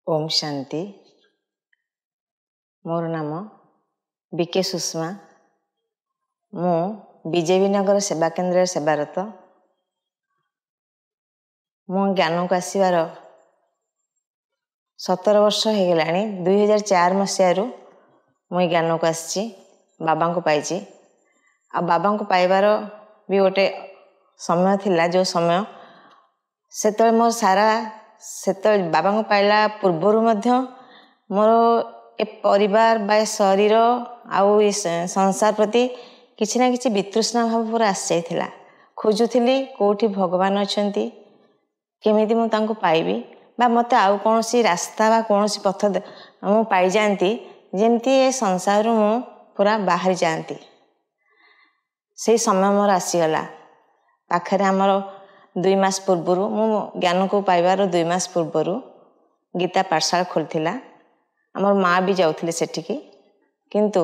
ओम शांति। मोर नाम बीके सुषमा। मु बीजेपी नगर सेवा केन्द्र सेवारत। मो ज्ञान को आसबार 17 वर्ष हो गला। 2004 मसीह मुई ज्ञान को आसी बाबा को पाई। आ बाबा को पाइबार भी गोटे समय थिला, जो समय से मोर सारा से बाबा को पाइला पूर्वर मोर ए परिवार बा शरीर आउ संसार प्रति किसी ना किसी वितृष्णा भाव पूरा आसी जाइथिला। खोजुथिली कोठी भगवान अछंती, केमिति मु तांको पाइबी बा मते आउ कोनोसी रास्ता बा कोनोसी पथ मु पाई जानती जेमती ए संसार मु पूरा बाहर जानती। से समय मोर आसीगला। पाखरे हमर 2 मास पूर्वर मु ज्ञान को पाइबार 2 मास पूर्वर गीता पाठशाला खोलथिला। हमर माँ भी जाउथिले सेठिकी, किंतु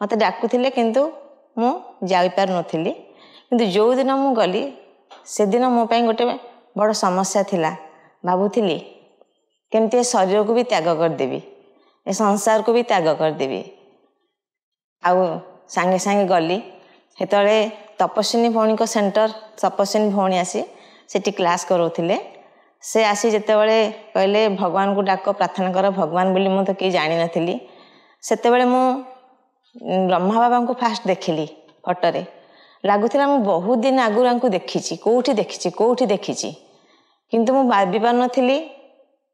मते डाकुथिले किंतु मु जाई पार नथिली। किंतु जो दिन मु गली से दिन मो पई गोटे बड़ समस्या थिला। भाबुथिली केमती शरीर को भी त्याग कर देबी, ए संसार को भी त्याग कर देबी। आउ सांगे सांगे गली हेतळे तपस्विनी भौणी को सेंटर तपस्विनी भौणी आसी सेठी क्लास करोथिले। से आसी जेतेबेले कहले भगवान को डाक प्रार्थना कर भगवान बोली मु तो कि जानि नथिली। सेतेबेले मु ब्रह्मा बाबा को फास्ट देखिली फोटोरे। लागुथिला मु बहुत दिन आगु आंकु देखिछि, कोठी देखिछि किंतु मु भाबी पार नथिली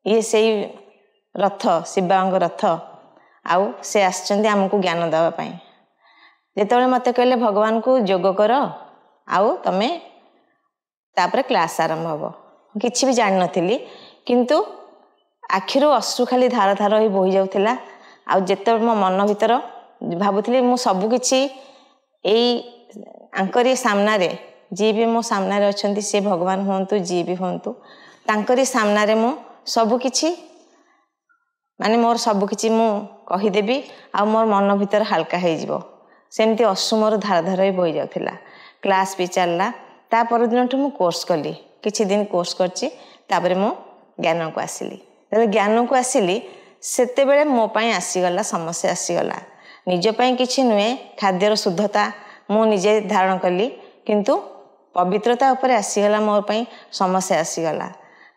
ये सेई रथ शिव बाबांको रथ आउ से आछंती हमकु ज्ञान देवा पई। जेतेबेले मते कहले भगवान को जोग कर आउ तमे तापर क्लास आरंभ हबो। किछि भी जानि नथिली किंतु आखिरो अश्रु खाली धार धार ही बोही जाउथिला। आउ जेते मो मन भीतर भाबुथिली मु सब किछि एई आंकरी सामना रे जी भी मो सामना रे अछंती, से भगवान होंतु जी भी होंतु, तांकरी सामना रे मु सब किछि माने मोर सब किछि मु कहि देबी आ मोर मन भीतर हल्का हे जिवो। सेमती अश्रु मोर धार धार ही बोही जाउथिला। क्लास भी चलला। ता पर दिन मु कोर्स कली, किछि दिन कोर्स करछि। तापर मु ज्ञान को आसिली। तबे ज्ञान को आसिली सेते बेले मो पई आसी गला समस्या आसी गला। निज पई किछि नुए, खाद्यर शुद्धता मु निजे धारण कली, किंतु पवित्रता ऊपर आसी गला मोर पई समस्या आसी गला।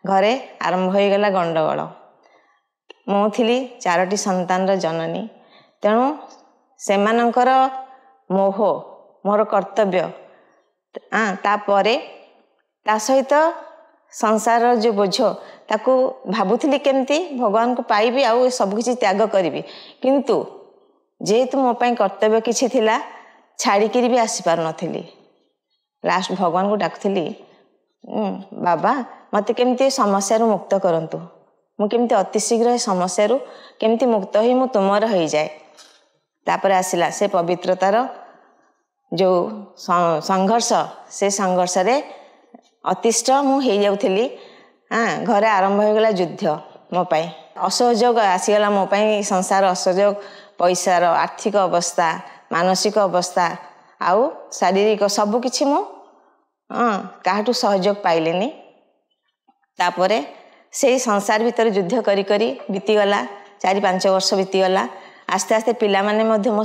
घरे आरंभ होई गला गंडगोल। मु थिली 4टी संतान र जननी, तेणु सेमानंकर मोह मोर कर्तव्य तापरे ता सहित संसार जो बोझ ताकू भाबुथिली केमती भगवान को पाइबी आउ सब किछि त्याग करिवि। किंतु जेहेतु मो पई कर्तव्य किछि थिला छाड़ी किरि भी आसी पार नथिली। लास्ट भगवान को डाकुथिली, बाबा मते केमती समस्या रु मुक्त करंतु, मु केमती अति शीघ्र समस्या रु केमती मुक्त होई मु तुमर होई जाय। तापर आसिला से पवित्रतार जो संघर्ष, से संघर्ष रे अतिष्ठ मु हे जाउथिली। घरे आरंभ हो गला युद्ध मो पई। असहयोग आसीगला मो पई, संसार असहयोग, पैसार आर्थिक अवस्था, मानसिक अवस्था आउ शारीरिक सब किछि मु काहाटू सहयोग पाइलेनी। तापरे से संसार भीतर युद्ध करी करी बीती गला 4-5 वर्ष बीती गला। आस्ते आस्ते पिला माने मध्य मो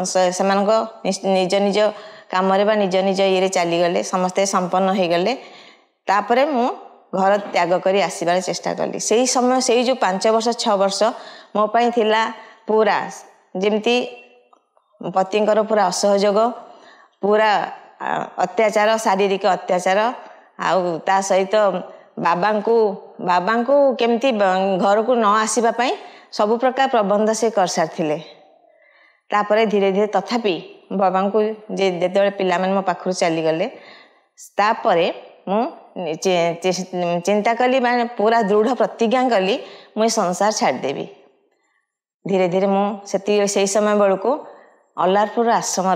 सेमानको निज निज काम रे बा निज निज ये चली गले, समस्ते संपन्न हो गले। तापरे मु घर त्याग करी आसीबार चेष्टा कली। सेही समय सेही जो 5 वर्ष 6 वर्ष मो पई थिला पूरा जेमती पतिंकर पूरा असहयोग, पूरा अत्याचार, शारीरिक अत्याचार आउ ता सहित बाबा को केमती घर को न आसीबा पई सब प्रकार प्रबंध से कर सारथिले। तापरे धीरे धीरे तथापि बाबा को जे जेतेबेले पिला मन मो पाखरु चली गले, तापरे मु चिंता कली, माने पूरा दृढ़ प्रतिज्ञा कली मु संसार छाड़ देबी। धीरे धीरे मु सेही समय बेलको अल्लारपुर आश्रम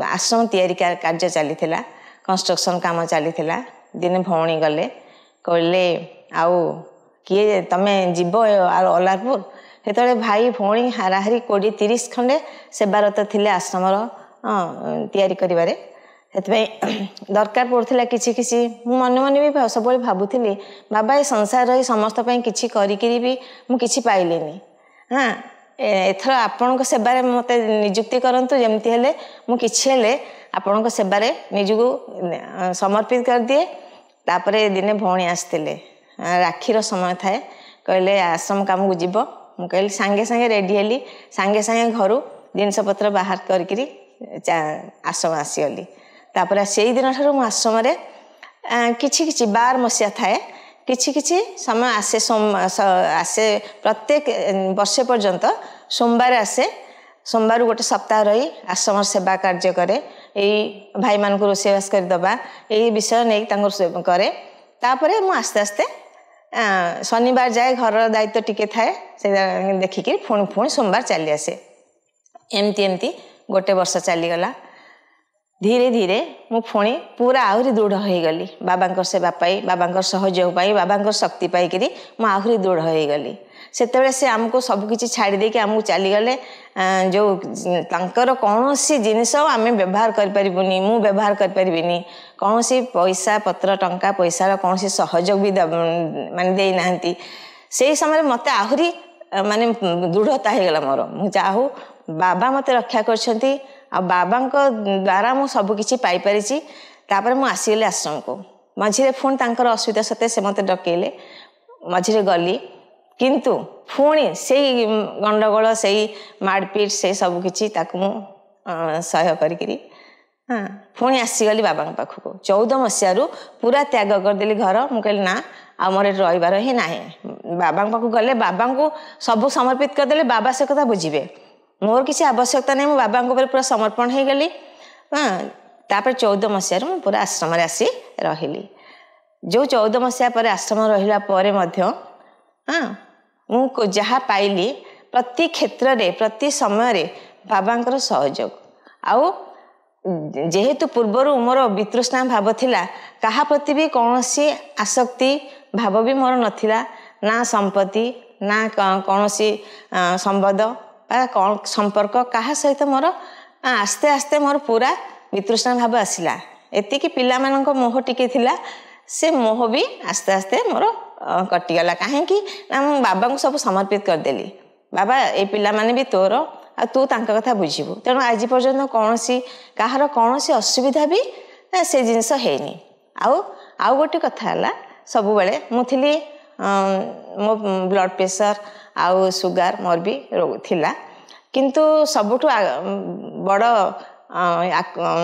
आश्रम तैयारी कार्य चली थिला, कंस्ट्रक्शन काम चली थिला। दिन भौणी गले कहले आउ किए तमे जीव अल्लारपुर। हेतले भाई भौणी हाराहारी 20-30 खंडे सेवारत थिले आश्रम तैयारी करिबारे। से दरकार पड़ता किसी किसी मन मन भी सब भावुली बाबा ये संसार रही समस्त किसी करी भी मुझे पाइली हाँ एथर आपण सेवार मत निजुक्ति करंतु जमती हेले मुझे आपण सेवार निजको समर्पित कर दिए तापरे दिने भौणी आसते राखीर समय थाए कहले आश्रम काम को जीव मु कहली सांगे सांगे रेडी हेली सांगे सांगे घर जिनस पत्र बाहर करके आश्रम आसीगली तापर से दिन ठार आश्रम कि बार मसीहा थाए कि समय आसे आसे प्रत्येक वर्ष पर्यंत सोमवार आसे सोमवार गोटे सप्ताह रही आश्रम सेवा कार्य करे यही भाई मान को रोषेवास करदबा यही विषय नहीं करे तापर मु आस्ते आस्ते शनिवार जाए घर दायित्व टिके थाए से देखिकी पुणी पुणी सोमवार चली आसे एमती एमती गोटे वर्ष चलीगला धीरे धीरे मु पुणी पूरा आहरी दृढ़ हो गली बाबा सेवा पाई बाबा सहयोग पाई बाबा शक्ति पाई मु आहरी दृढ़ हो गली सेतेबेले से आमको सबकिछि छाड़ी देके आमको चलीगले जो तांकर कौन सी जिनिस आम व्यवहार करें मु व्यवहार करें कौन सी पैसा पत्र टंका पैसार कौन सी सहयोग भी माने देना से समय मत आहरी माने दृढ़ता हो गला मोर मु चाहू बाबा मत रक्षा कर बाबा द्वारा मु सबकिछि पाई परिछि तापर मु आसीगली आश्रम को मझिरे पुणी तांकर असुविधा सत्ते से मत डकेले मझिरे गली किंतु पुणी से गंडगोल से मारपीट से सबकिछि ताकु मु सह्य करी हाँ पुणी आसीगली बाबा पाखक 14 मसीह पूरा त्याग करदेली घर मु कहली ना आ मोर रहीबार ही ना बाबा पाखक गले बाबा को सब समर्पित करदेले बाबा से कथा बुझे मोर किसी आवश्यकता नहीं मु बाबा पूरा समर्पण हो गली हाँ तापर 14 मसीह मु पूरा आश्रम आसी रही जो 14 मसीहा पर आश्रम रहिला परे मध्य हाँ मु जहाँ पाइली प्रति क्षेत्र रे प्रति समय रे बाबांकर सहयोग आउ जेहेतु पूर्वर मोर वितृष्णा भाव थिला कहा प्रति भी कौन सी आसक्ति भाव भी मोर नथिला ना संपत्ति ना कौन सी संबंध कौन संपर्क कहा सहित मोर आस्ते आस्ते मोर पूरा वितृष्णा भाव आसिला एति कि पिला मानक मोह टिके थिला से मोह भी आस्ते आस्ते मोर कटिगला कहीं ना मु बाबा को सब समर्पित करदेली बाबा ये पिला माने भी तोर आ तू तांका कथा बुझिबु तेणु आज पर्यंत कौन सी कहार कौन सी असुविधा भी से जिनस हैनी आउ गोटे कथा है सब बेले मुझे मो ब्लड प्रेशर आउ सुगार मोर भी रोग थिला किंतु सबुठु बड़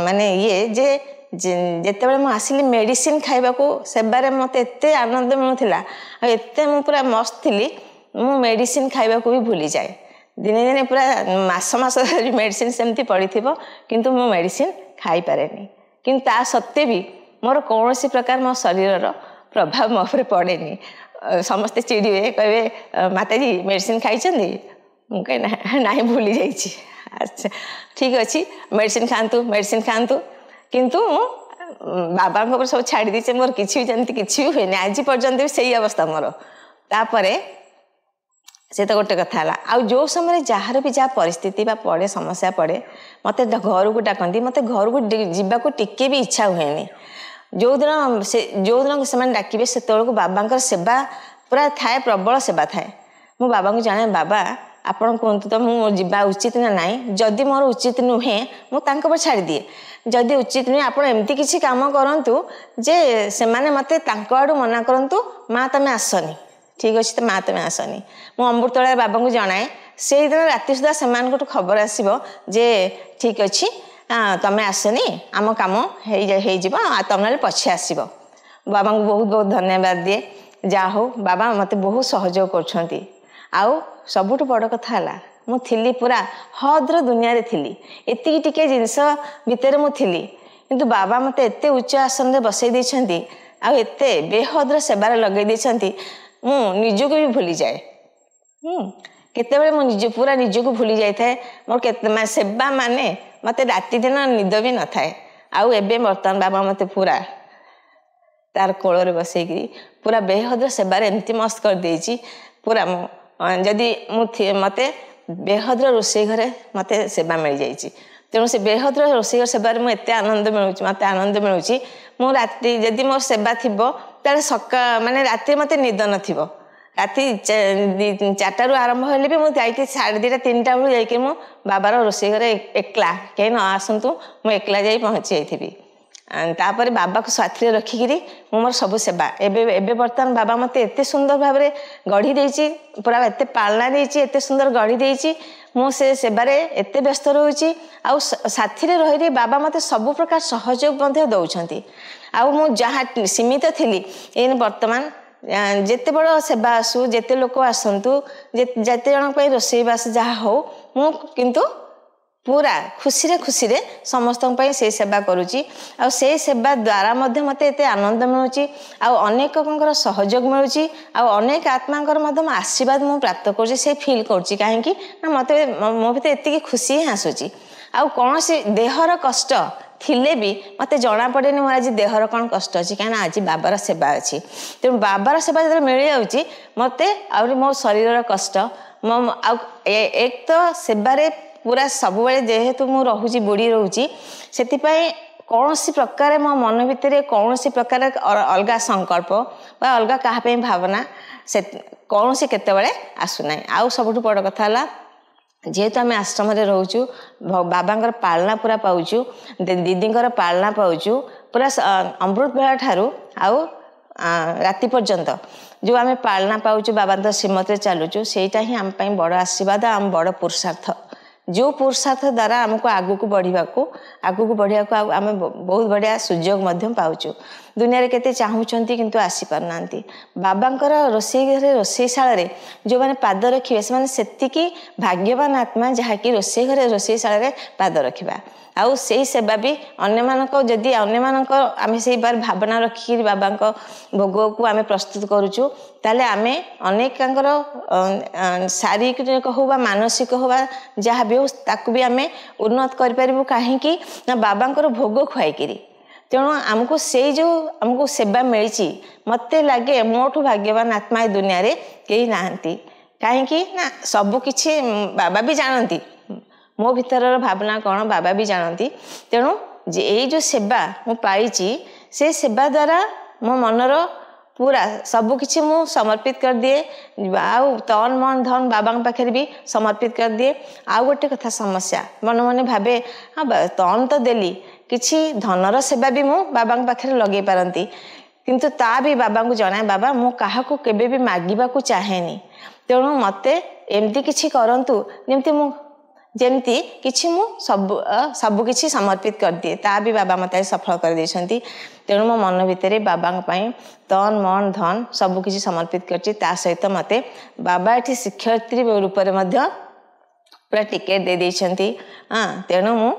माने ये जे जेतेबेले मु आसिली मेडिसिन खाइबा को सेबारे मते एते आनंद मिलुथिला एते मु पूरा मस्त थिली मु मेडिसिन खाइबा को भी भूली जाए दिने दिने पूरा मास मास मेडिसिन सेमती पड़ी थिबो किंतु मु मेडिसिन खाई पारेनी किंतु ता सत्ते भी मोर कौन सी प्रकार मो शरीर प्रभाव मो पर पड़ेनी समस्ते चिड़िबे कहबे माताजी मेडिसिन खाइछन्दी मु कहे ना भूली जाइछि अच्छा ठीक अच्छी मेडिसिन खातु किंतु बाबा को सब छाड़ी दीचे मोर किसी जमती किसी भी हुए आज पर्यंत भी सही अवस्था मोर तापर से तो गोटे कथा है आ जो समय जार भी जहाँ परिस्थिति बा पड़े समस्या पड़े मत घर को डाकती मत घर को जावाक टिके भी इच्छा हुए जो दिन से डाकिबे से बाबा सेवा पूरा थाए प्रबल सेवा थाए मु बाबा को जाने बाबा आपण कहतु तो मुझे उचित ना नाई जदि मोर उचित नुहे मुझे छाड़ दिए जदि उचित नुहे आप एमती किसी काम करूँ जे से माने मते आड़ू मना करूँ माँ तुम आसनी ठीक अच्छे तो माँ तुम आसनी मु अमृतला बाबा को जनाए से दिन राति सुधा से खबर आसो जे ठीक अच्छे तुम्हें आसनी आम कम तुम ना पछे आसब बाबा को बहुत बहुत धन्यवाद दिए जा हो बाबा मत बहुत सहयोग कर आउ सबुठ बड़ कथा है मु थिली पूरा हद्र दुनिया रे थिली एति टिके जिनस भितर मु थिली किंतु बाबा मते एते उच्च आसन रे बसई दैछंती आ एते बेहद्र सेवार लगे दैछंती मु निजको भी भूली जाए केते बेले मु निज पूरा निजको भूली जाय थाए मोर केते सेवा माने मते राति दिन निद भी न थाए आउ एबे वर्तमान बाबा मते पूरा तार कोल रे बसई पूरा बेहद्र सेवार एमती मस्त कर देछि पूरा जदि मते बेहद्र रोषे घरे मते सेवा मिल जाइए तेणु से बृहद रोषेई सेवार मुझे आनंद मिलूँ मत आनंद मिलूँ मु राति जदि मोर सेवा थी ताले सका माने राति मत निद न राति 4 आरंभ हेले भी मुझे 2:30 3टा बेलू जा बाबार रोषेई घर एकला कहीं न आसतु मुझे एकला जा पहुँची जाइबी तापर बाबा को साथी रखिकी मोर सब सेवा एबे बर्तमान बाबा मत एत सुंदर भाव में गढ़ी देछि पूरा एत पालना देछि एत सुंदर गढ़ी देछि मु से सेबारे एत व्यस्त रोची आउ साथी रे रही बाबा मत सब प्रकार सहयोग मध्य दउछंती आउ मु जहाँ सीमित थिली एन वर्तमान जेते बड़ सेवा आसू जेते लोक आसतु जेते जन रोषेई बास जहाँ हो मु किंतु पूरा खुशी रे समस्त से सेवा करुच्ची आ से सेवा द्वारा मत एत आनंद मिलूँ आउ अनेक सहयोग मिलूँ आउ अनेक आत्मा आशीर्वाद मुझे प्राप्त कर फिल करुच्ची कहीं मत मो भीतर एति खुशी ही आसूची आउ कौन देहर कष्ट थिले भी मत जना पड़े मोर आज देहर कौन कष्ट अच्छी कहीं आज बाबार सेवा अच्छी तेणु बाबार सेवा जो मिल जाऊँगी मत आहरी मो शरीर कष्ट एक तो सेवारे पूरा सब जेहेतु मु रोची बुड़ी रोची से कौन प्रकार मो मन भितर कौन प्रकार अलग संकल्प अलग क्या भावना से कौन केतबेले आसुना आउ सब बड़ कथा है जेहेतु आम आश्रम रोचु बाबा पालना पूरा पाचु दीदी पालना पाचु पूरा अमृत बेला ठारू आउ राति पर्यंत जो आम पालना पाचु बाबा श्रीमत चलुचु सेटा ही आम बड़ आशीर्वाद आम बड़ पुरुषार्थ जो पुरुषार्थ द्वारा आमको आगू बढ़ा आम बहुत बढ़िया सुजोग पाचु दुनिया केते चाहूँगी किंतु आसी पारना बाबांकर रोषेई घरे रोषेई शाल जो मैंने पाद रखिए से भाग्यवान आत्मा जहाँकि रोषेई घरे रोषेई शाल पाद रखा आउ से सेवा भी जदि आम से बार भावना रखिक बाबा भोग को आम प्रस्तुत करुचु ताले आमे अनेक शारीरिक हो मानसिक हो जहाँ भी हो ताकू भी आमे उन्नत करूँ कहीं बाबा भोग खुआई तेणु आमको से जो आमको सेवा मिली मत लगे मोठू भाग्यवान आत्मा दुनिया रे कहीं नहांती कहीं ना सबकि बाबा भी जानती मो भीतर भावना कौन बाबा भी जानती तेणु ये जो सेवा मु पाई से सेवा द्वारा मो मनर पूरा सबकि मु समर्पित कर दिए आउ तन मन धन बाबा पाखे भी समर्पित कर दिए आउ गोटे कथा समस्या मन मन भावे हाँ तन तो देली किछि धनर सेवा भी मु बाबा पाखे लगे पारती किंतु ता भी बाबा को जनाए बाबा मु काहा को केबे भी मागिबा को चाहेनी तेणु मते एमती किछि करंतु जेमती किछि मु सब किछि समर्पित कर दिए ता भी बाबा मते सफल कर देछंती तेणु मो मन भितर बाबा तन मन धन सब किछि समर्पित करछि ता सहित मते बाबा एठी शिक्षयित्री रूप में पूरा टिकेट दे देछंती तेणु मु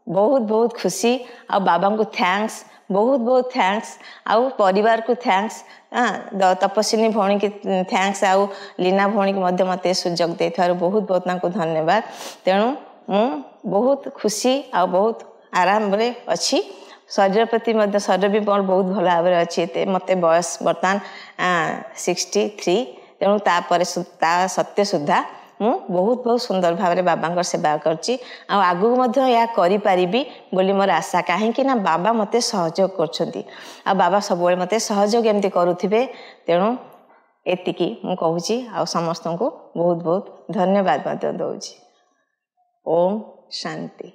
बहुत बहुत खुशी आ बाबा को थैंक्स बहुत बहुत थैंक्स आउ परिवार को थैंक्स तपस्विनी भौणी की थैंक्स आउ लीना भौणी की मत सुजोग दे बहुत बहुत धन्यवाद तेणु मु बहुत खुशी आ बहुत आराम रे अच्छी शरीर प्रति शरीर भी मोर बहुत भल भाव अच्छी मत बयस बर्तमान 63 तेणु तापर सत्य सुधा मु बहुत बहुत सुंदर भाव में बाबा सेवा करची आगू या करी बोली मोर आशा कहीं ना बाबा मते सहयोग करछंती आ बाबा सब मत सहयोग एमती करुथिबे तेणु एतिकी मु कहूची आ समस्त को बहुत बहुत धन्यवाद दउची। ओम शांति।